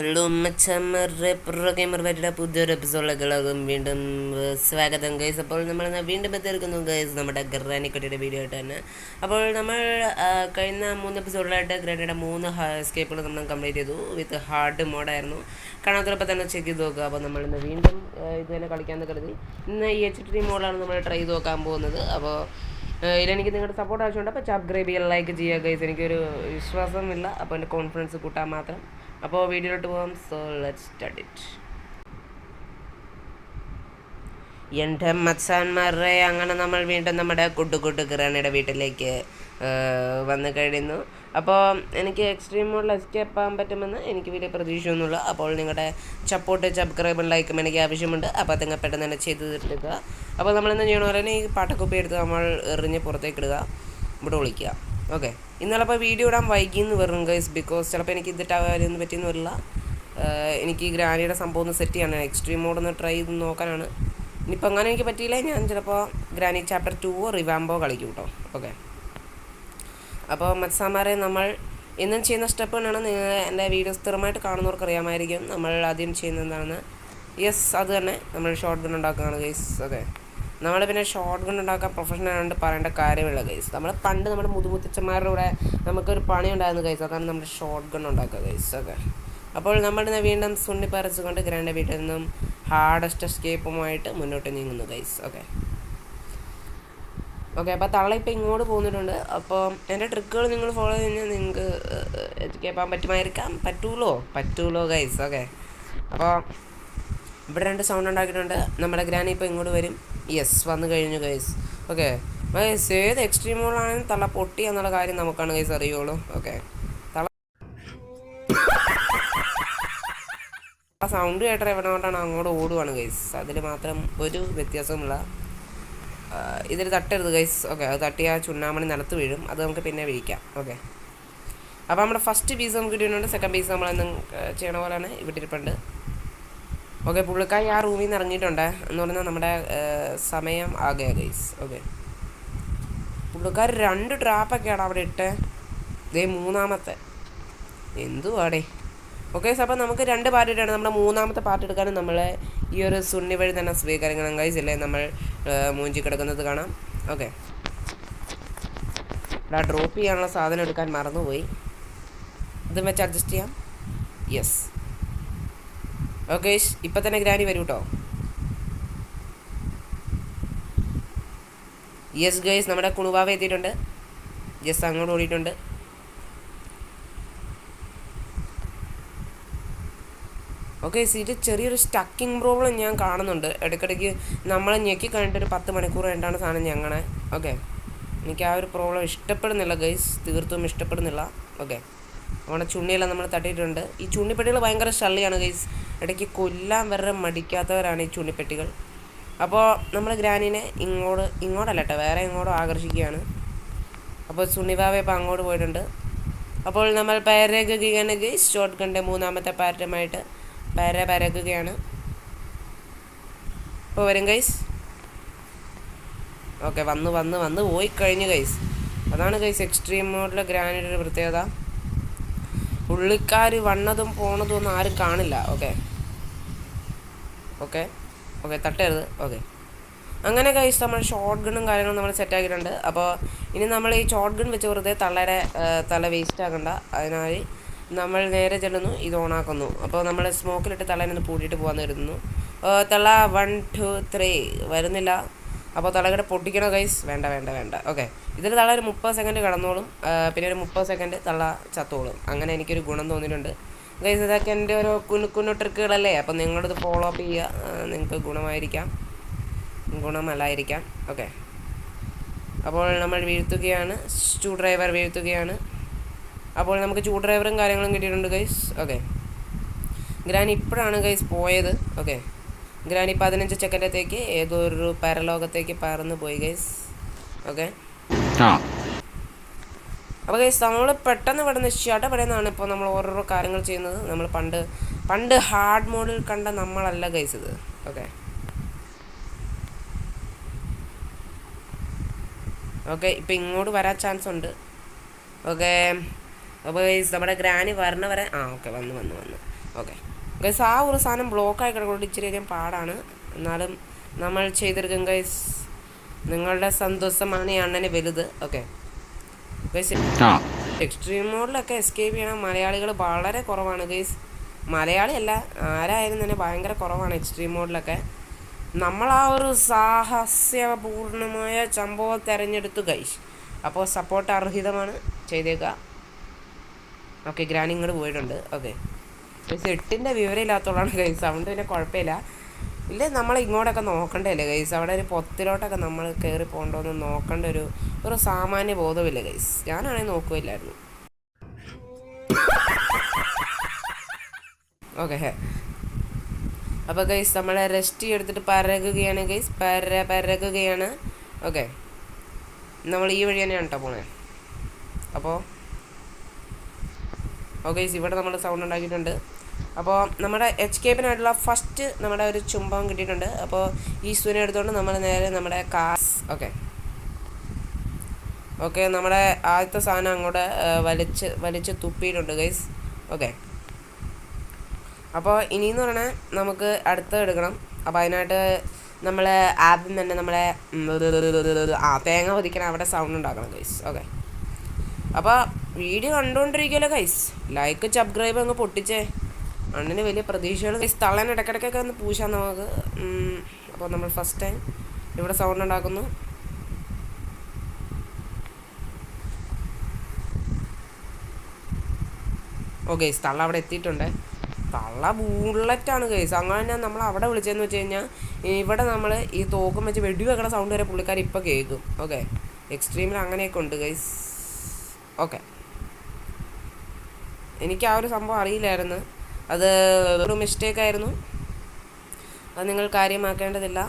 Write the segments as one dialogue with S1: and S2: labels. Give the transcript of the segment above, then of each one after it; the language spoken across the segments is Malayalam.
S1: ഹലോ മച്ചമ്മരുടെ പുറകെമറുപടിയുടെ പുതിയൊരു എപ്പിസോഡിലേക്കുള്ളതും വീണ്ടും സ്വാഗതം ഗൈസ്. അപ്പോൾ നമ്മൾ വീണ്ടും എത്തിയിരിക്കുന്നു ഗൈസ് നമ്മുടെ ഗ്രാനിക്കുട്ടിയുടെ വീഡിയോ ആയിട്ട് തന്നെ. അപ്പോൾ നമ്മൾ കഴിഞ്ഞ 3 എപ്പിസോഡിലായിട്ട് ഗ്രാനിയുടെ 3 എസ്കേപ്പുകൾ നമ്മൾ കംപ്ലീറ്റ് ചെയ്തു. വിത്ത് ഹാർഡ് മോഡായിരുന്നു. കാണാത്തപ്പോൾ തന്നെ ചെക്ക് ചെയ്ത് നോക്കുക. അപ്പോൾ നമ്മളിന്ന് വീണ്ടും ഇത് തന്നെ കളിക്കാമെന്ന് കരുതി. ഇന്ന് ഈ HT മോഡാണ് നമ്മൾ ട്രൈ ചെയ്ത് നോക്കാൻ പോകുന്നത്. അപ്പോൾ ഇതിലെനിക്ക് നിങ്ങളുടെ സപ്പോർട്ട് ആവശ്യമുണ്ട്. അപ്പോൾ സബ്സ്ക്രൈബ് ചെയ്യുക, ലൈക്ക് ചെയ്യുക ഗൈസ്. എനിക്കൊരു വിശ്വാസമില്ല, അപ്പോൾ എൻ്റെ കോൺഫിഡൻസ് കൂട്ടാൻ മാത്രം. അപ്പോൾ വീഡിയോയിലോട്ട് പോകാം. So let's start it. എൻ്റെ മച്ചാന്മാരെ അങ്ങനെ നമ്മൾ വീണ്ടും നമ്മുടെ കുട്ടു ഗ്രാനിയുടെ വീട്ടിലേക്ക് വന്നു കഴിഞ്ഞു. അപ്പോൾ എനിക്ക് എക്സ്ട്രീം മോഡിൽ എസ്കേപ്പ് ആകാൻ പറ്റുമെന്ന് എനിക്ക് വലിയ പ്രതീക്ഷയൊന്നുമില്ല. അപ്പോൾ നിങ്ങളുടെ സപ്പോർട്ട് സബ്സ്ക്രൈബും ലൈക്കും എനിക്ക് ആവശ്യമുണ്ട്. അപ്പോൾ നിങ്ങൾ പെട്ടെന്ന് തന്നെ ചെയ്ത് തീർക്കുക. അപ്പോൾ നമ്മളിന്ന് ചെയ്യണ പോലെ ഈ പാട്ടക്കുപ്പി എടുത്ത് നമ്മൾ എറിഞ്ഞ് പുറത്തേക്ക് ഇടുക, ഇവിടെ വിളിക്കുക. ഓക്കെ, ഇന്നലെ അപ്പോൾ വീഡിയോ ഇടാൻ വൈകിയെന്ന് വരും ഗൈസ്. ബിക്കോസ് ചിലപ്പോൾ എനിക്ക് ഇതിട്ടൊന്നും പറ്റിയെന്ന് വരില്ല. എനിക്ക് ഈ ഗ്രാനിയുടെ സംഭവം ഒന്ന് സെറ്റ് ചെയ്യണം. എക്സ്ട്രീം മോഡൊന്ന് ട്രൈ ചെയ്ത് നോക്കാനാണ്. ഇനിയിപ്പോൾ അങ്ങനെ എനിക്ക് പറ്റിയില്ല, ഞാൻ ചിലപ്പോൾ ഗ്രാനി ചാപ്റ്റർ 2 റിവാമ്പോ കളിക്കും കേട്ടോ. ഓക്കെ, അപ്പോൾ മത്സാമാരെ നമ്മൾ എന്നും ചെയ്യുന്ന സ്റ്റെപ്പ് എന്നാണ് എൻ്റെ വീഡിയോസ് സ്ഥിരമായിട്ട് കാണുന്നവർക്ക് അറിയാമായിരിക്കും. നമ്മൾ ആദ്യം ചെയ്യുന്നത് എന്താണെന്ന്. യെസ്, അത് തന്നെ, നമ്മൾ ഷോർട്ട് ഗൺ ഉണ്ടാക്കുകയാണ് ഗൈസ്. ഓക്കെ, നമ്മൾ പിന്നെ ഷോർട്ട് ഗൺ ഉണ്ടാക്കാൻ പ്രൊഫഷണൽ ആയതുകൊണ്ട് പറയേണ്ട കാര്യമില്ല ഗൈസ്. നമ്മൾ പണ്ട് നമ്മുടെ മുതുമുത്തച്ഛന്മാരുടെ കൂടെ നമുക്കൊരു പണി ഉണ്ടായിരുന്നു ഗൈസ്. അതാണ് നമ്മുടെ ഷോർട്ട് ഗൺ ഉണ്ടാക്കുക ഗൈസ്. ഓക്കെ, അപ്പോൾ നമ്മളിന്ന് വീണ്ടും സുണ്ണി പറിച്ചുകൊണ്ട് ഗ്രാൻഡ് വീട്ടിൽ നിന്നും ഹാർഡസ്റ്റ് എസ്കേപ്പുമായിട്ട് മുന്നോട്ട് നീങ്ങുന്നു ഗൈസ്. ഓക്കെ ഓക്കെ അപ്പോൾ തള്ള ഇപ്പോൾ ഇങ്ങോട്ട് പോന്നിട്ടുണ്ട്. അപ്പോൾ എൻ്റെ ട്രിക്കുകൾ നിങ്ങൾ ഫോളോ ചെയ്ത് കഴിഞ്ഞാൽ നിങ്ങൾക്ക് എസ്കേപ്പ് ആകാൻ പറ്റുമല്ലോ ഗൈസ്. ഓക്കെ, അപ്പോൾ ഇവിടെ 2 സൗണ്ട് ഉണ്ടാക്കിയിട്ടുണ്ട്. നമ്മുടെ ഗ്രാനി ഇപ്പോൾ ഇങ്ങോട്ട് വരും. യെസ്, വന്നു കഴിഞ്ഞു ഗൈസ്. ഓക്കെ ഗൈസ്, ഏത് എക്സ്ട്രീം മോഡാണെങ്കിലും തള്ള പൊട്ടി എന്നുള്ള കാര്യം നമുക്കാണ് ഗൈസ് അറിയുള്ളൂ. ഓക്കെ, തള്ള സൗണ്ട് കേട്ട എവിടെ കൊണ്ടാണ് അങ്ങോട്ട് ഓടുവാണ് ഗൈസ്. അതിൽ മാത്രം ഒരു വ്യത്യാസവുമില്ല. ഇതിൽ തട്ടരുത് ഗൈസ്. ഓക്കെ, അത് തട്ടിയാൽ ചുണ്ണാമണി നിലത്ത് വീഴും. അത് നമുക്ക് പിന്നെ വീഴിക്കാം. ഓക്കെ, അപ്പോൾ നമ്മുടെ ഫസ്റ്റ് പീസ് നമുക്ക് കിട്ടിയിട്ടുണ്ട്. സെക്കൻഡ് പീസ് നമ്മളെന്നും ചെയ്യണ പോലെയാണ് ഇവിടെ ഇരിപ്പുണ്ട്. ഓക്കെ, പുള്ളിക്കാരി ആ റൂമിൽ നിന്ന് ഇറങ്ങിയിട്ടുണ്ട് എന്ന് പറഞ്ഞാൽ നമ്മുടെ സമയം ആകെ ഗൈസ്. ഓക്കെ, പുള്ളിക്കാർ 2 ട്രാപ്പൊക്കെയാണ് അവിടെ ഇട്ട്. ഇതേ 3ാമത്തെ എന്തുവാടേ. ഓക്കെ, അപ്പോൾ നമുക്ക് 2 പാർട്ട് ഇട്ടാണ്. നമ്മുടെ 3ാമത്തെ പാർട്ട് എടുക്കാനും നമ്മൾ ഈ ഒരു സുണ്ണി വഴി തന്നെ സ്വീകരിക്കണം ഗൈസ്. ഇല്ലേ നമ്മൾ മൂഞ്ചി കിടക്കുന്നത് കാണാം. ഓക്കെ, ഇവിടെ ഡ്രോപ്പ് ചെയ്യാനുള്ള സാധനം എടുക്കാൻ മറന്നുപോയി. ഇത് വെച്ച് അഡ്ജസ്റ്റ് ചെയ്യാം. യെസ്, ഓക്കെ, ഇപ്പം തന്നെ ഗ്രാനി വരും കേട്ടോ. യെസ് ഗൈസ്, നമ്മുടെ കുണുവാവ എത്തിയിട്ടുണ്ട്. യെസ്, അങ്ങോട്ട് ഓടിയിട്ടുണ്ട്. ഓക്കെ, ഇത് ചെറിയൊരു സ്റ്റക്കിങ് പ്രോബ്ലം ഞാൻ കാണുന്നുണ്ട്. ഇടയ്ക്കിടയ്ക്ക് നമ്മളെ ഞെക്കി കഴിഞ്ഞിട്ടൊരു 10 മണിക്കൂർ കഴിഞ്ഞിട്ടാണ് സാധനം ഞങ്ങളെ. ഓക്കെ, എനിക്ക് ആ ഒരു പ്രോബ്ലം ഇഷ്ടപ്പെടുന്നില്ല ഗൈസ്, തീർത്തും ഇഷ്ടപ്പെടുന്നില്ല. ഓക്കെ, അവിടെ ചുണ്ണിയെല്ലാം നമ്മൾ തട്ടിയിട്ടുണ്ട്. ഈ ചുണ്ണിപ്പെട്ടികൾ ഭയങ്കര ശല്യമാണ് ഗൈസ്. ഇടയ്ക്ക് കൊല്ലാൻ വരെ മടിക്കാത്തവരാണ് ഈ ചുണ്ണിപ്പെട്ടികൾ. അപ്പോൾ നമ്മൾ ഗ്രാനിനെ ഇങ്ങോട്ടല്ല കേട്ടോ, വേറെ ഇങ്ങോട്ടും ആകർഷിക്കുകയാണ്. അപ്പോൾ സുണ്ണിവാവ ഇപ്പോൾ അങ്ങോട്ട് പോയിട്ടുണ്ട്. അപ്പോൾ നമ്മൾ പരകുകയാണ് ഗൈസ്. ഷോർട്ട് ഗണ്ണിൻ്റെ 3ാമത്തെ പാർട്ടുമായിട്ട് പരകുകയാണ്. ഇപ്പോൾ വരും ഗൈസ്. ഓക്കെ, വന്ന് പോയി കഴിഞ്ഞു ഗൈസ്. അതാണ് ഗൈസ് എക്സ്ട്രീം മോഡിലെ ഗ്രാനിയുടെ ഒരു പ്രത്യേകത. പുള്ളിക്കാർ വന്നതും പോണതും ഒന്നും ആരും കാണില്ല. ഓക്കെ ഓക്കെ ഓക്കെ, തട്ടരുത്. ഓക്കെ, അങ്ങനെ ഗൈസ് നമ്മൾ ഷോർട്ട് ഗണ്ണും കാര്യങ്ങളും നമ്മൾ സെറ്റാക്കിയിട്ടുണ്ട്. അപ്പോൾ ഇനി നമ്മൾ ഈ ഷോർട്ട് ഗൺ വെച്ച് വെറുതെ തള്ളയുടെ തല വേസ്റ്റ് ആക്കണ്ട. അതിനായി നമ്മൾ നേരെ ചെല്ലുന്നു, ഇത് ഓണാക്കുന്നു. അപ്പോൾ നമ്മൾ സ്മോക്കിലിട്ട് തള്ളേനൊന്ന് പൂട്ടിയിട്ട് പോകാൻ കരുതുന്നു. തള്ള 1 2 3 വരുന്നില്ല. അപ്പോൾ തളകടെ പൊട്ടിക്കണോ ഗൈസ്? വേണ്ട. ഓക്കെ, ഇതിൽ തള്ള ഒരു 30 സെക്കൻഡ് കടന്നോളും. പിന്നെ ഒരു 30 സെക്കൻഡ് തള്ള ചത്തോളും. അങ്ങനെ എനിക്കൊരു ഗുണം തോന്നിയിട്ടുണ്ട് ഗൈസ്. ഇതൊക്കെ എൻ്റെ ഓരോ കുഞ്ഞു ട്രിക്കുകളല്ലേ. അപ്പം നിങ്ങളിത് ഫോളോ അപ്പ് ചെയ്യുക. നിങ്ങൾക്ക് ഗുണമല്ലായിരിക്കാം. ഓക്കെ, അപ്പോൾ നമ്മൾ വീഴ്ത്തുകയാണ്. Screw driver വീഴ്ത്തുകയാണ്. അപ്പോൾ നമുക്ക് സ്ക്രൂ ഡ്രൈവറും കാര്യങ്ങളും കിട്ടിയിട്ടുണ്ട് ഗൈസ്. ഓക്കെ, ഗ്രാനി ഇപ്പോഴാണ് ഗൈസ് പോയത്. ഓക്കെ, ഗ്രാനി 15 സെക്കൻഡത്തേക്ക് ഏതോ ഒരു പരലോകത്തേക്ക് പറന്ന് പോയി ഗൈസ്. ഓക്കെ, അപ്പോൾ ഗൈസ് നമ്മൾ പെട്ടെന്ന് പെട്ടെന്ന് ചടപെടുന്നതാണ് ഇപ്പോൾ നമ്മൾ ഓരോരോ കാര്യങ്ങൾ ചെയ്യുന്നത്. നമ്മൾ പണ്ട് ഹാർഡ് മോഡിൽ കണ്ട നമ്മളല്ല ഗൈസ് ഇത്. ഓക്കെ ഓക്കെ, ഇപ്പോൾ ഇങ്ങോട്ട് വരാൻ ചാൻസ് ഉണ്ട്. ഓക്കെ, അപ്പോൾ നമ്മുടെ ഗ്രാനി വരണ വരെ ഓക്കെ വന്നു. ഓക്കെ ഗൈസ്, ആ ഒരു സാധനം ബ്ലോക്കായി കിടക്കൊണ്ട് ഇച്ചിരി അധികം പാടാണ്. എന്നാലും നമ്മൾ ചെയ്തെടുക്കും ഗൈസ്. നിങ്ങളുടെ സന്തോഷമാണ് ഈ അണ്ണന് വലുത്. ഓക്കെ ഗൈസ്, എക്സ്ട്രീം മോഡിലൊക്കെ എസ്കേപ്പ് ചെയ്യണം മലയാളികൾ വളരെ കുറവാണ് ഗൈസ്. മലയാളിയല്ല, ആരായാലും തന്നെ ഭയങ്കര കുറവാണ് എക്സ്ട്രീം മോഡിലൊക്കെ. നമ്മൾ ആ ഒരു സാഹസ്യപൂർണമായ സംഭവം തിരഞ്ഞെടുത്തു ഗൈസ്. അപ്പോൾ സപ്പോർട്ട് അർഹിതമാണ്, ചെയ്തേക്കുക. ഓക്കെ, ഗ്രാനി ഇങ്ങോട്ട് പോയിട്ടുണ്ട്. ഓക്കെ ഗൈസ്, 8ൻ്റെ വിവരം ഇല്ലാത്തതുകൊണ്ടാണ് ഗൈസ്. സൗണ്ട് പിന്നെ കുഴപ്പമില്ല. ഇല്ല, നമ്മൾ ഇങ്ങോട്ടൊക്കെ നോക്കണ്ടല്ലേ ഗൈസ്. അവിടെ ഒരു പൊത്തിലോട്ടൊക്കെ നമ്മൾ കയറി പോകണ്ടോന്ന് നോക്കേണ്ട ഒരു സാമാന്യ ബോധമില്ല ഗൈസ്. ഞാനാണെങ്കിൽ നോക്കുമില്ലായിരുന്നു. ഓക്കെ, അപ്പോൾ ഗൈസ് നമ്മൾ റെസ്റ്റ് എടുത്തിട്ട് പരകുകയാണ് ഗൈസ്. പരകുകയാണ്. ഓക്കെ, നമ്മൾ ഈ വഴി തന്നെയാണ് കേട്ടോ പോണേ. അപ്പോൾ ഓക്കെ ഗൈസ്, ഇവിടെ നമ്മൾ സൗണ്ട് ഉണ്ടാക്കിയിട്ടുണ്ട്. അപ്പോൾ നമ്മുടെ എസ്കേപ്പിനായിട്ടുള്ള ഫസ്റ്റ് നമ്മുടെ ഒരു ചുംബം കിട്ടിയിട്ടുണ്ട്. അപ്പോൾ ഈ സൂര്യനെ എടുത്തുകൊണ്ട് നമ്മൾ നേരെ നമ്മുടെ ഓക്കെ നമ്മുടെ ആദ്യത്തെ സാധനം അങ്ങോട്ട് വലിച്ച് തുപ്പിയിട്ടുണ്ട് ഗൈസ്. ഓക്കെ, അപ്പോൾ ഇനിയെന്ന് പറഞ്ഞാൽ നമുക്ക് അടുത്ത് എടുക്കണം. അപ്പോൾ അതിനായിട്ട് നമ്മൾ ആദ്യം തന്നെ നമ്മളെ തേങ്ങ പൊതിക്കണം അവിടെ സൗണ്ട് ഉണ്ടാക്കണം ഗൈസ്. ഓക്കെ, അപ്പോൾ വീഡിയോ കണ്ടുകൊണ്ടിരിക്കുമല്ലോ ഗൈസ്, ലൈക്ക് സബ്സ്ക്രൈബ് അങ്ങ് പൊട്ടിച്ചേ. അണ്ണന് വലിയ പ്രതീക്ഷകൾ ഗൈസ്. തള്ളാൻ ഇടയ്ക്കിടയ്ക്കൊക്കെ ഒന്ന് പൂശാം നമുക്ക്. അപ്പോൾ നമ്മൾ ഫസ്റ്റ് ടൈം ഇവിടെ സൗണ്ട് ഉണ്ടാക്കുന്നു. ഓ ഗൈസ്, തള്ള അവിടെ എത്തിയിട്ടുണ്ട്. തള്ള ബുള്ളറ്റാണ് ഗൈസ്. അങ്ങനെ നമ്മൾ അവിടെ വിളിച്ചതെന്ന് വെച്ച് കഴിഞ്ഞാൽ ഇവിടെ നമ്മൾ ഈ തോക്കും വെച്ച് വെടിവെക്കണ സൗണ്ട് വരെ പുള്ളിക്കാർ ഇപ്പോൾ കേൾക്കും. ഓക്കെ, എക്സ്ട്രീമിൽ അങ്ങനെയൊക്കെ ഉണ്ട് ഗൈസ്. ഓക്കെ, എനിക്ക് ആ ഒരു സംഭവം അറിയില്ലായിരുന്നു. അത് ഒരു മിസ്റ്റേക്കായിരുന്നു. അത് നിങ്ങൾ കാര്യമാക്കേണ്ടതില്ല.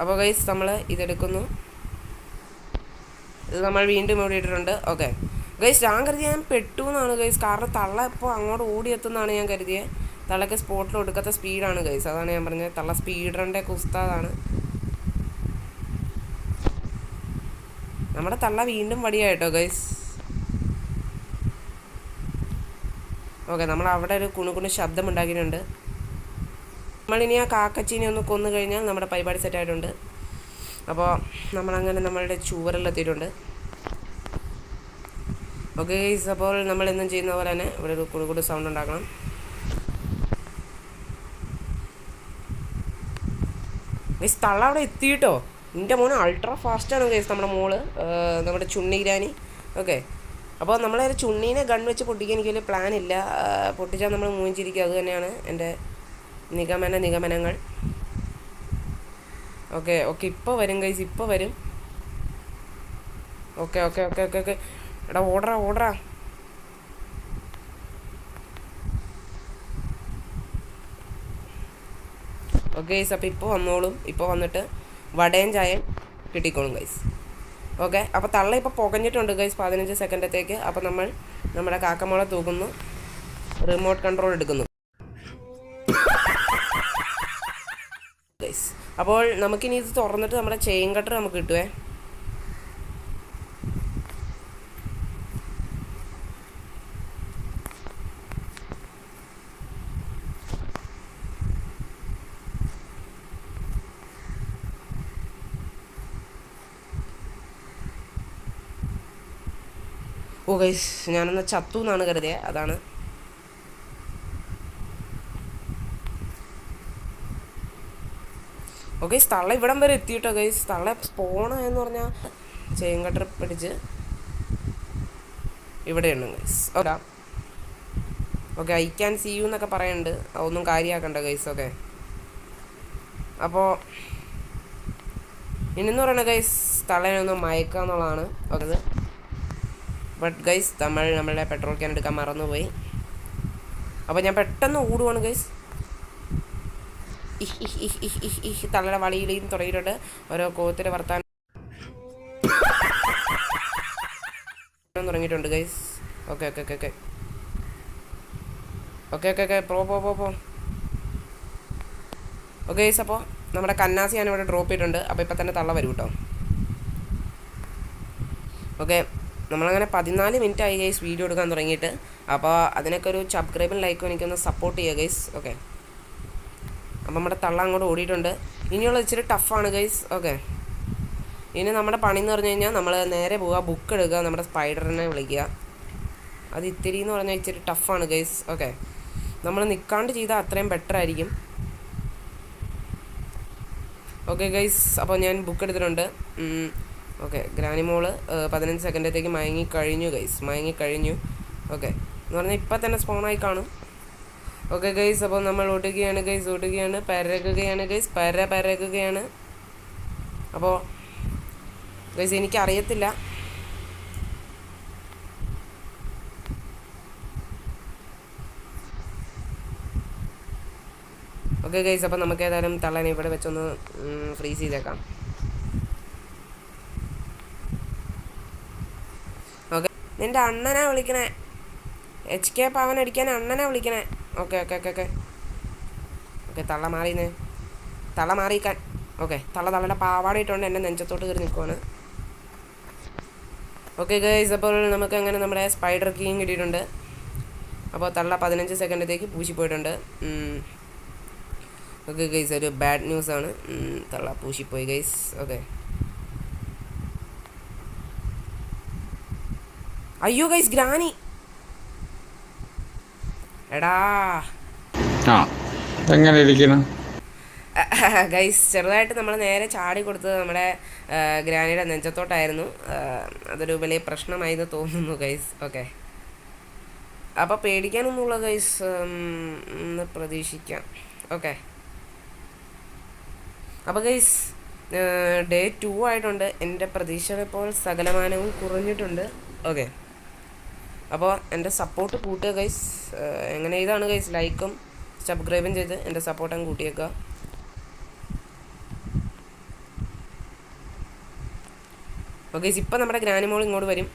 S1: അപ്പോൾ ഗൈസ് നമ്മൾ ഇതെടുക്കുന്നു. ഇത് നമ്മൾ വീണ്ടും ഇവിടെ ഇട്ടിട്ടുണ്ട്. ഓക്കെ ഗൈസ്, ഞാൻ കരുതിയ ഞാൻ പെട്ടു എന്നാണ് ഗൈസ്. കാരണം തള്ള ഇപ്പോൾ അങ്ങോട്ട് ഓടിയെത്തുന്നതാണ് ഞാൻ കരുതിയത്. തള്ളക്ക് സ്പോട്ടിൽ ഒടുക്കത്തെ സ്പീഡാണ് ഗൈസ്. അതാണ് ഞാൻ പറഞ്ഞത്, തള്ള സ്പീഡ് റണ്ണിൻ്റെ ഉസ്താദാണ്. നമ്മുടെ തള്ള വീണ്ടും വടിയായിട്ടോ ഗൈസ്. ഓക്കെ, നമ്മൾ അവിടെ ഒരു കുണുകുണു ശബ്ദം ഉണ്ടാക്കിയിട്ടുണ്ട്. നമ്മളിനി ആ കാക്കച്ചീനെ ഒന്ന് കൊന്നു കഴിഞ്ഞാൽ നമ്മുടെ പരിപാടി സെറ്റായിട്ടുണ്ട്. അപ്പോൾ നമ്മളങ്ങനെ നമ്മളുടെ ചൂവറിലെത്തിയിട്ടുണ്ട്. ഓക്കെ ഗൈസ്, അപ്പോൾ നമ്മളെന്നും ചെയ്യുന്ന പോലെ തന്നെ ഇവിടെ ഒരു കുണുകുണു സൗണ്ട് ഉണ്ടാക്കണം. ഗൈസ്, തള്ള അവിടെ എത്തിയിട്ടോ. എൻ്റെ മോന് അൾട്രാ ഫാസ്റ്റാണ് ഗൈസ് നമ്മുടെ മോള്, നമ്മുടെ ചുണ്ണി ഗ്രാനി. ഓക്കെ, അപ്പോൾ നമ്മളൊരു ചുണ്ണീനെ ഗൺ വെച്ച് പൊട്ടിക്കാൻ എനിക്ക് വലിയ പ്ലാനില്ല. പൊട്ടിച്ചാൽ നമ്മൾ മൂഞ്ചിരിക്കും. അത് തന്നെയാണ് എൻ്റെ നിഗമനങ്ങൾ. ഓക്കെ ഓക്കെ, ഇപ്പോൾ വരും ഗൈസ്, ഇപ്പോൾ വരും. Okay okay okay okay okay, എടാ ഓർഡറാ. ഓക്കെ ഗൈസ്, അപ്പോൾ ഇപ്പോൾ വന്നോളും. ഇപ്പോൾ വന്നിട്ട് വടയും ചായയും കിട്ടിക്കോളും ഗൈസ്. ഓക്കെ, അപ്പോൾ തള്ള ഇപ്പോൾ പുകഞ്ഞിട്ടുണ്ട് ഗൈസ് 15 സെക്കൻഡത്തേക്ക്. അപ്പോൾ നമ്മൾ നമ്മുടെ കാക്കമോളെ തൂക്കുന്നു, റിമോട്ട് കൺട്രോൾ എടുക്കുന്നു ഗൈസ്. അപ്പോൾ നമുക്കിനി ഇത് തുറന്നിട്ട് നമ്മുടെ ചെയിൻ കട്ടർ നമുക്ക് കിട്ടുവേ. ഓ ഗൈസ്, ഞാനൊന്ന് ചത്തു എന്നാണ് കരുതിയത്, അതാണ്. ഓക്കെ, തള്ള ഇവിടം വരെ എത്തിയിട്ടോ ഗൈസ്. തള്ള സ്പോണ എന്ന് പറഞ്ഞാൽ ചെയിൻ കട്ടർ പിടിച്ച് ഇവിടെയുണ്ട് guys. Okay okay, I can see you എന്നൊക്കെ പറയുന്നുണ്ട്. അതൊന്നും കാര്യമാക്കണ്ട ഗൈസ്. ഓക്കെ, അപ്പോൾ ഇനിന്ന് പറയണ ഗൈസ് തള്ളേനൊന്ന് മയക്കുക എന്നുള്ളതാണ്. ഓക്കെ, ബട്ട് ഗൈസ് നമ്മളുടെ പെട്രോൾ ക്യാൻ എടുക്കാൻ മറന്നുപോയി. അപ്പോൾ ഞാൻ പെട്ടെന്ന് ഓടുവാണ് ഗൈസ്. തള്ളയുടെ വളിയിലും തുടങ്ങിയിട്ടുണ്ട്. ഓരോ കോത്തിന് വർത്താൻ തുടങ്ങിയിട്ടുണ്ട് guys. Okay okay okay okay okay okay okay പോ ഓക്കെ ഗൈസ്, അപ്പോൾ നമ്മുടെ കന്നാസി ഞാനിവിടെ ഡ്രോപ്പ് ചെയ്തിട്ടുണ്ട്. അപ്പോൾ ഇപ്പം തന്നെ തള്ള വരും കേട്ടോ. ഓക്കെ, നമ്മളങ്ങനെ 14 മിനിറ്റ് ആയി ഗൈസ് വീഡിയോ എടുക്കാൻ തുടങ്ങിയിട്ട്. അപ്പോൾ അതിനൊക്കെ ഒരു സബ്സ്ക്രൈബും ലൈക്കും എനിക്കൊന്ന് സപ്പോർട്ട് ചെയ്യുക ഗൈസ്. ഓക്കെ, അപ്പം നമ്മുടെ തള്ള അങ്ങോട്ട് ഓടിയിട്ടുണ്ട്. ഇനിയുള്ള ഇച്ചിരി ടഫാണ് ഗൈസ്. ഓക്കെ, ഇനി നമ്മുടെ പണി എന്ന് പറഞ്ഞു കഴിഞ്ഞാൽ നമ്മൾ നേരെ പോവുക, ബുക്ക് എടുക്കുക, നമ്മുടെ സ്പൈഡറിനെ വിളിക്കുക. അത് ഇത്തിരി എന്ന് പറഞ്ഞാൽ ഇച്ചിരി ടഫാണ് ഗൈസ്. ഓക്കെ, നമ്മൾ നിൽക്കാണ്ട് ചെയ്താൽ അത്രയും ബെറ്റർ ആയിരിക്കും. ഓക്കെ ഗൈസ്, അപ്പോൾ ഞാൻ ബുക്ക് എടുത്തിട്ടുണ്ട്. ഓക്കെ, ഗ്രാനിമോള് 15 സെക്കൻഡത്തേക്ക് മയങ്ങിക്കഴിഞ്ഞു ഗൈസ്, മയങ്ങിക്കഴിഞ്ഞു. ഓക്കെ, എന്ന് പറഞ്ഞാൽ ഇപ്പം തന്നെ സ്പോണായി കാണും. ഓക്കെ ഗൈസ്, അപ്പോൾ നമ്മൾ ഓടുകയാണ് ഗൈസ്, ഓടുകയാണ്, പരകുകയാണ് ഗൈസ്, പരകുകയാണ്. അപ്പോൾ ഗൈസ് എനിക്കറിയത്തില്ല. ഓക്കെ ഗൈസ്, അപ്പോൾ നമുക്ക് ഏതായാലും തള്ളനെ ഇവിടെ വെച്ചൊന്ന് ഫ്രീസ് ചെയ്തേക്കാം. ഓക്കെ, നിൻ്റെ അണ്ണനെ വിളിക്കണേ, HK പവൻ അടിക്കാൻ അണ്ണനെ വിളിക്കണേ. Okay okay okay okay okay, തള്ള മാറിയെന്നേ, തള്ള മാറിയിക്കാൻ. ഓക്കെ, തള്ളയുടെ പാവാടയിട്ടുണ്ട് എൻ്റെ നെഞ്ചത്തോട്ട് കയറി നിൽക്കുവാണ്. ഓക്കെ ഗൈസ്, അപ്പോൾ നമുക്ക് അങ്ങനെ നമ്മുടെ സ്പൈഡർ കീയും കിട്ടിയിട്ടുണ്ട്. അപ്പോൾ തള്ള 15 സെക്കൻഡത്തേക്ക് പൂശിപ്പോയിട്ടുണ്ട്. ഓക്കെ ഗൈസ്, ഒരു ബാഡ് ന്യൂസാണ്, തള്ള പൂശിപ്പോയി ഗൈസ്. ഓക്കെ, അയ്യോ ഗൈസ്, ഗ്രാനി എടാ
S2: എങ്ങനെ ഇരിക്കണം
S1: ഗൈസ്. ചെറുതായിട്ട് നമ്മൾ നേരെ ചാടി കൊടുത്തത് നമ്മുടെ ഗ്രാനിയുടെ നെഞ്ചത്തോട്ടായിരുന്നു. അതൊരു വലിയ പ്രശ്നമായെന്ന് തോന്നുന്നു ഗൈസ്. ഓക്കെ, അപ്പോൾ പേടിക്കാനൊന്നുമില്ല ഗൈസ്, ഒന്ന് പ്രതീക്ഷിക്കാം. ഓക്കെ, അപ്പോൾ ഗൈസ് ഡേ 2 ആയിട്ടുണ്ട്. എൻ്റെ പ്രതീക്ഷ ഇപ്പോൾ സകലമാനവും കുറഞ്ഞിട്ടുണ്ട്. ഓക്കെ, അപ്പോൾ എൻ്റെ സപ്പോർട്ട് കൂട്ടുക ഗൈസ്. എങ്ങനെ ഇതാണ് ഗൈസ്, ലൈക്കും സബ്സ്ക്രൈബും ചെയ്ത് എൻ്റെ സപ്പോർട്ട് അങ്ങ് കൂട്ടിയേക്കുക. ഓക്കെ, ഇപ്പം നമ്മുടെ ഗ്രാനിമോൾ ഇങ്ങോട്ട് വരും.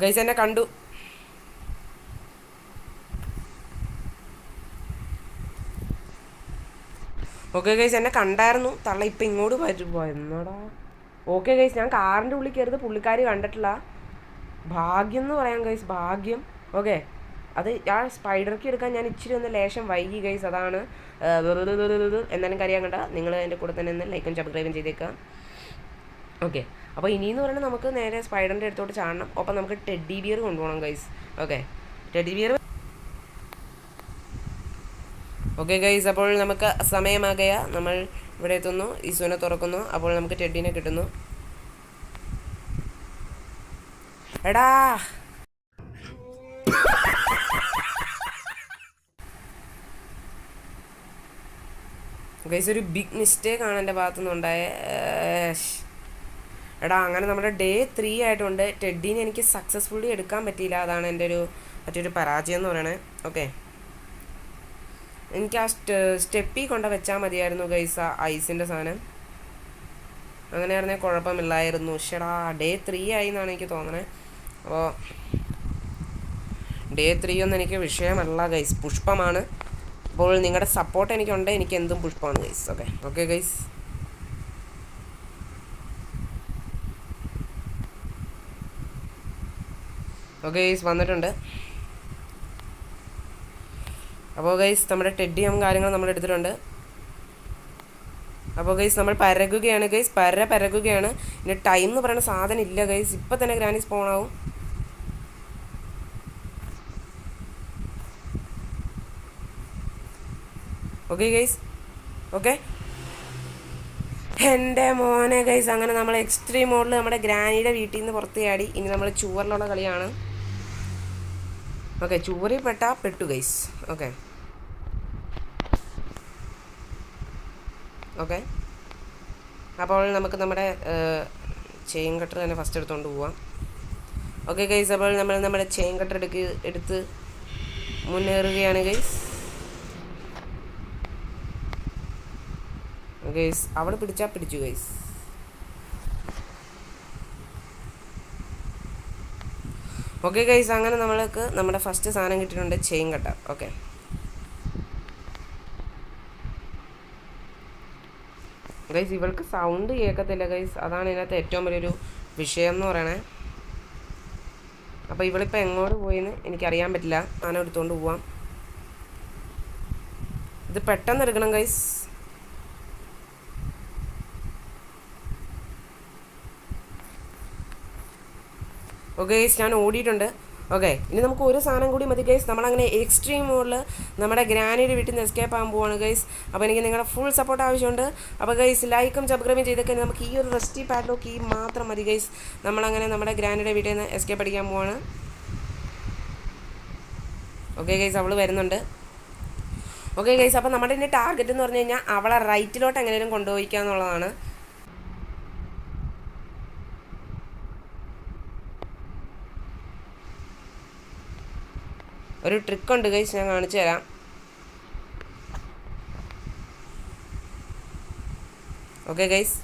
S1: ഗൈസ് എന്നെ കണ്ടു. ഓക്കെ ഗൈസ്, എന്നെ കണ്ടായിരുന്നു തള്ള. ഇപ്പം ഇങ്ങോട്ട് വരുമോ എന്നാടാ? ഓക്കെ ഗൈസ്, ഞാൻ കാറിൻ്റെ ഉള്ളിൽ കയറുന്നത് പുള്ളിക്കാരി കണ്ടിട്ടില്ല. ഭാഗ്യം എന്ന് പറയാം ഗൈസ്, ഭാഗ്യം. ഓക്കെ, അത് ആ സ്പൈഡർക്ക് എടുക്കാൻ ഞാൻ ഇച്ചിരി ഒന്ന് ലേശം വൈകി ഗൈസ്, അതാണ്. എന്നാലും കാര്യം കണ്ട നിങ്ങൾ എൻ്റെ കൂടെ തന്നെ ഒന്ന് ലൈക്കും സബ്സ്ക്രൈബും ചെയ്തേക്കാം. ഓക്കെ, അപ്പോൾ ഇനിയെന്ന് പറയുന്നത് നമുക്ക് നേരെ സ്പൈഡറിൻ്റെ അടുത്തോട്ട് ചാടണം. ഒപ്പം നമുക്ക് ടെഡ്ഡി ബിയർ കൊണ്ടുപോകണം guys. Okay, teddy bear. Okay guys, അപ്പോൾ നമുക്ക് സമയമാകുക. നമ്മൾ ഇവിടെ എത്തുന്നു, ഈസുവിനെ തുറക്കുന്നു. അപ്പോൾ നമുക്ക് ടെഡ്ഡിനെ കിട്ടുന്നു. എടാ ഗൈസ്, ഒരു ബിഗ് മിസ്റ്റേക്കാണ് എൻ്റെ ഭാഗത്തുനിന്ന് ഉണ്ടായ. എടാ, അങ്ങനെ നമ്മുടെ ഡേ 3 ആയിട്ടുണ്ട്. ടെഡ്ഡീനെ എനിക്ക് സക്സസ്ഫുള്ളി എടുക്കാൻ പറ്റിയില്ല. അതാണ് എൻ്റെ മറ്റൊരു പരാജയം എന്ന് പറയണേ. ഓക്കെ, എനിക്ക് ആ സ്റ്റെപ്പിൽ കൊണ്ട് വെച്ചാൽ മതിയായിരുന്നു ഗൈസ്, ആ ഐസിൻ്റെ സാധനം. അങ്ങനെയായിരുന്നേ കുഴപ്പമില്ലായിരുന്നു. ഷെടാ, ഡേ 3 ആയി എന്നാണ് എനിക്ക് തോന്നണേ. അപ്പോൾ ഡേ 3 ഒന്നും എനിക്ക് വിഷയമല്ല ഗൈസ്, പുഷ്പമാണ്. അപ്പോൾ നിങ്ങളുടെ സപ്പോർട്ട് എനിക്കുണ്ട്, എനിക്ക് എന്തും പുഷ്പമാണ് guys. Okay okay guys, okay guys വന്നിട്ടുണ്ട്. അപ്പോൾ ഗൈസ് നമ്മുടെ ടെഡ്ഡിയും കാര്യങ്ങളും നമ്മൾ എടുത്തിട്ടുണ്ട്. അപ്പോൾ ഗൈസ് നമ്മൾ പരകുകയാണ് ഗൈസ്, പരകുകയാണ്. ഇനി ടൈം എന്ന് പറയുന്ന സാധനം ഇല്ല ഗൈസ്, ഇപ്പം തന്നെ ഗ്രാനി സ്പോൺ ആവും. Okay guys, okay. എൻ്റെ മോനെ ഗൈസ്, അങ്ങനെ നമ്മൾ എക്സ്ട്രീം മോഡിൽ നമ്മുടെ ഗ്രാനിയുടെ വീട്ടിൽ നിന്ന് പുറത്ത് ചാടി. ഇനി നമ്മൾ ചൂവറിലുള്ള കളിയാണ്. ഓക്കെ, ചൂവറിൽ പെട്ടു ഗൈസ്. ഓക്കെ ഓക്കെ, അപ്പോൾ നമുക്ക് നമ്മുടെ ചെയിൻ കട്ടർ തന്നെ ഫസ്റ്റ് എടുത്തുകൊണ്ട് പോവാം. ഓക്കെ ഗൈസ്, അപ്പോൾ നമ്മൾ നമ്മുടെ ചെയിൻ കട്ടർ എടുത്ത് മുന്നേറുകയാണ് ഗൈസ്. ഗൈസ് അവിടെ പിടിച്ചു ഗൈസ്. ഓക്കെ ഗൈസ്, അങ്ങനെ നമ്മൾക്ക് നമ്മുടെ ഫസ്റ്റ് സാധനം കിട്ടിയിട്ടുണ്ട്, ചെയിൻ കട്ടർ. ഓക്കെ ഗൈസ്, ഇവൾക്ക് സൗണ്ട് കേൾക്കത്തില്ല ഗൈസ്, അതാണ് ഇതിനകത്ത് ഏറ്റവും വലിയൊരു വിഷയം എന്ന് പറയണേ. അപ്പോൾ ഇവളിപ്പോൾ എങ്ങോട്ട് പോയിന്ന് എനിക്കറിയാൻ പറ്റില്ല. സാധനം എടുത്തുകൊണ്ട് പോവാം. ഇത് പെട്ടെന്ന് എടുക്കണം ഗൈസ്. ഓക്കെ ഗൈസ്, ഞാൻ ഓടിയിട്ടുണ്ട്. ഓക്കെ, ഇനി നമുക്ക് ഒരു സാധനം കൂടി മതി ഗൈസ്. നമ്മളങ്ങനെ എക്സ്ട്രീം മോഡിൽ നമ്മുടെ ഗ്രാനിയുടെ വീട്ടിൽ നിന്ന് എസ്കേപ്പ് ആകാൻ പോവാണ് ഗൈസ്. അപ്പോൾ എനിക്ക് നിങ്ങളുടെ ഫുൾ സപ്പോർട്ട് ആവശ്യമുണ്ട്. അപ്പോൾ ഗൈസ്, ലൈക്കും സബ്സ്ക്രൈബും ചെയ്തൊക്കെ നമുക്ക് ഈ ഒരു റെസ്റ്റി പാഡ്ലോക്ക് ഈ മാത്രം മതി ഗൈസ്. നമ്മളങ്ങനെ നമ്മുടെ ഗ്രാനിയുടെ വീട്ടിൽ നിന്ന് എസ്കേപ്പ് അടിക്കാൻ പോവാണ്. ഓക്കെ ഗൈസ്, അവൾ വരുന്നുണ്ട്. ഓക്കെ ഗൈസ്, അപ്പോൾ നമ്മുടെ ഇനി ടാർഗറ്റ് എന്ന് പറഞ്ഞു കഴിഞ്ഞാൽ അവളെ റൈറ്റിലോട്ട് എങ്ങനെയും കൊണ്ടുപോയിക്കുക എന്നുള്ളതാണ്. ഒരു ട്രിക്കുണ്ട് ഗൈസ്, ഞാൻ കാണിച്ചു തരാം. ഓക്കെ ഗൈസ്,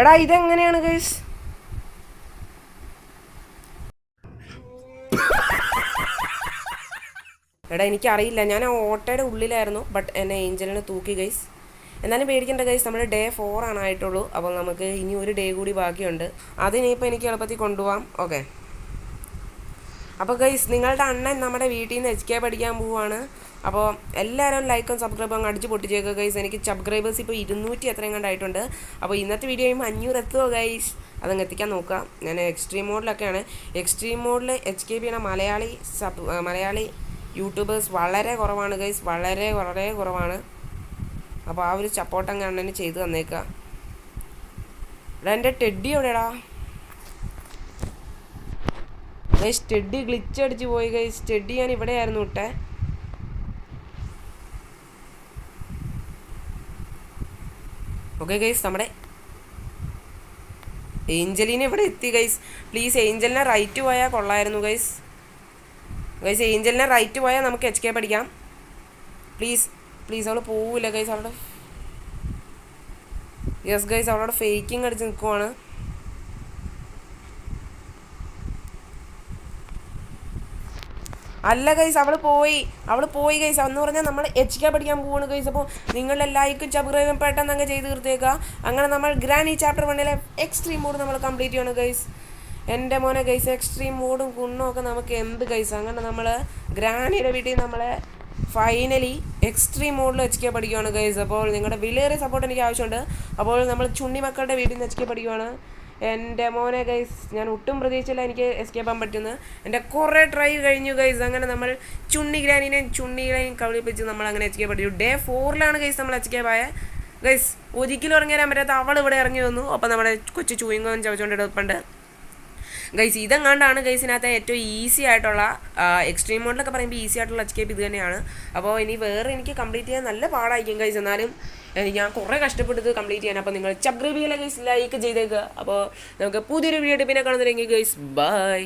S1: എടാ ഇതെങ്ങനെയാണ് ഗൈസ്? എടാ എനിക്കറിയില്ല, ഞാൻ ആ ഓട്ടയുടെ ഉള്ളിലായിരുന്നു. ബട്ട് എന്നെ ഏഞ്ചലിനെ തൂക്കി ഗൈസ്. എന്നാലും പേടിക്കേണ്ട ഗൈസ്, നമ്മുടെ ഡേ 4 ആണ് ആയിട്ടുള്ളൂ. അപ്പോൾ നമുക്ക് ഇനി ഒരു ഡേ കൂടി ബാക്കിയുണ്ട്. അതിനിപ്പോൾ എനിക്ക് എളുപ്പത്തിൽ കൊണ്ടുപോകാം. ഓക്കെ, അപ്പോൾ ഗൈസ്, നിങ്ങളുടെ അണ്ണൻ നമ്മുടെ വീട്ടിൽ നിന്ന് എസ്കേപ്പ് പഠിക്കാൻ പോവുകയാണ്. അപ്പോൾ എല്ലാവരും ലൈക്കും സബ്സ്ക്രൈബും അങ്ങ് അടിച്ച് പൊട്ടിച്ചേക്കുക ഗൈസ്. എനിക്ക് സബ്സ്ക്രൈബേഴ്സ് ഇപ്പോൾ 200 എത്രയും കണ്ടായിട്ടുണ്ട്. അപ്പോൾ ഇന്നത്തെ വീഡിയോ കഴിയുമ്പോൾ 500 എത്തുമോ ഗൈസ്? അതങ്ങ് എത്തിക്കാൻ നോക്കുക. ഞാൻ എക്സ്ട്രീം മോഡിലൊക്കെയാണ്. എക്സ്ട്രീം മോഡിൽ എസ്കേപ്പ് ചെയ്യണ മലയാളി യൂട്യൂബേഴ്സ് വളരെ കുറവാണ് ഗൈസ്, വളരെ കുറവാണ്. അപ്പോൾ ആ ഒരു സപ്പോർട്ടങ്ങ് അണ്ണന് ചെയ്ത് തന്നേക്കുക. എടാ എൻ്റെ ടെഡി എവിടെയാടാ ഗൈസ്? ടെഡി ഗ്ലിച്ച് അടിച്ച് പോയി ഗൈസ്. ടെഡി ഞാൻ ഇവിടെ ആയിരുന്നു ഇട്ടെ. ഓക്കെ ഗൈസ്, നമ്മുടെ ഏഞ്ചലിനെ ഇവിടെ എത്തി ഗൈസ്. പ്ലീസ് ഏഞ്ചലിനെ റൈറ്റ് പോയാൽ കൊള്ളായിരുന്നു ഗൈസ്. ഏഞ്ചലിനെ റൈറ്റ് പോയാൽ നമുക്ക് എസ്കേപ്പ് പഠിക്കാം. പ്ലീസ് അവൾ പോവില്ല ഗൈസ്. അവളുടെ യെസ് ഗൈസ്, അവളോട് ഫേക്കിങ് അടിച്ച് നിൽക്കുവാണ്. അല്ല ഗൈസ്, അവൾ പോയി ഗൈസ്. എന്ന് പറഞ്ഞാൽ നമ്മൾ HK പഠിക്കാൻ പോവാണ് ഗൈസ്. അപ്പോൾ നിങ്ങളുടെ ലൈക്കും സബ്സ്ക്രൈബും പെട്ടെന്ന് അങ്ങ് ചെയ്ത് തീർത്തേക്കുക. അങ്ങനെ നമ്മൾ ഗ്രാനി ചാപ്റ്റർ 1 എക്സ്ട്രീം മോഡ് നമ്മൾ കംപ്ലീറ്റ് ചെയ്യണം ഗൈസ്. എൻ്റെ മോനെ ഗൈസ്, എക്സ്ട്രീം മോഡും കുണ്ണും ഒക്കെ നമുക്ക് എന്ത് ഗൈസ്. അങ്ങനെ നമ്മൾ ഗ്രാനിയുടെ വീട്ടിൽ നമ്മളെ ഫൈനലി എക്സ്ട്രീം മോഡിൽ HK പഠിക്കുകയാണ് ഗൈസ്. അപ്പോൾ നിങ്ങളുടെ വിലയേറിയ സപ്പോർട്ട് എനിക്ക് ആവശ്യമുണ്ട്. അപ്പോൾ നമ്മൾ ചുണ്ണി മക്കളുടെ വീട്ടിൽ നിന്ന് HK പഠിക്കുകയാണ്. എൻ്റെ മോനെ ഗൈസ്, ഞാൻ ഒട്ടും പ്രതീക്ഷിച്ചില്ല എനിക്ക് എസ്കേപ്പ് ചെയ്യാൻ പറ്റുന്നത്. എൻ്റെ കുറേ ട്രൈ കഴിഞ്ഞു ഗൈസ്. അങ്ങനെ നമ്മൾ ചുണ്ണികളെയും കളിപ്പിച്ച് നമ്മൾ അങ്ങനെ എസ്കേപ്പ് പഠിച്ചു. ഡേ 4 ഗൈസ് നമ്മൾ എസ്കേപ്പ് ആയ ഗൈസ്. ഒരിക്കലും ഇറങ്ങി വരാൻ പറ്റാത്ത അവൾ ഇവിടെ ഇറങ്ങി വന്നു. അപ്പോൾ നമ്മുടെ കൊച്ചു ചൂയിങ്ങോൻ ചവച്ചുകൊണ്ട് എടുപ്പുണ്ട് ഗൈസ്. ഇതെങ്ങാണ്ടാണ് ഗൈസിനകത്ത് ഏറ്റവും ഈസി ആയിട്ടുള്ള എക്സ്ട്രീം മോഡിലൊക്കെ പറയുമ്പോൾ ഈസി ആയിട്ടുള്ള എസ്കേപ്പ് ഇത് തന്നെയാണ്. അപ്പോൾ ഇനി വേറെ എനിക്ക് കംപ്ലീറ്റ് ചെയ്യാൻ നല്ല പാടായിരിക്കും ഗൈസ്. എന്നാലും ഞാൻ കുറേ കഷ്ടപ്പെട്ടത് കംപ്ലീറ്റ് ചെയ്യാൻ. അപ്പോൾ നിങ്ങൾ സബ്സ്ക്രൈബ് ചെയ്യില്ല ഗൈസ്, ലൈക്ക് ചെയ്തേക്കുക. അപ്പോൾ നമുക്ക് പുതിയൊരു വീഡിയോ പിന്നെ കാണുന്നില്ലെങ്കിൽ ഗൈസ്, ബൈ.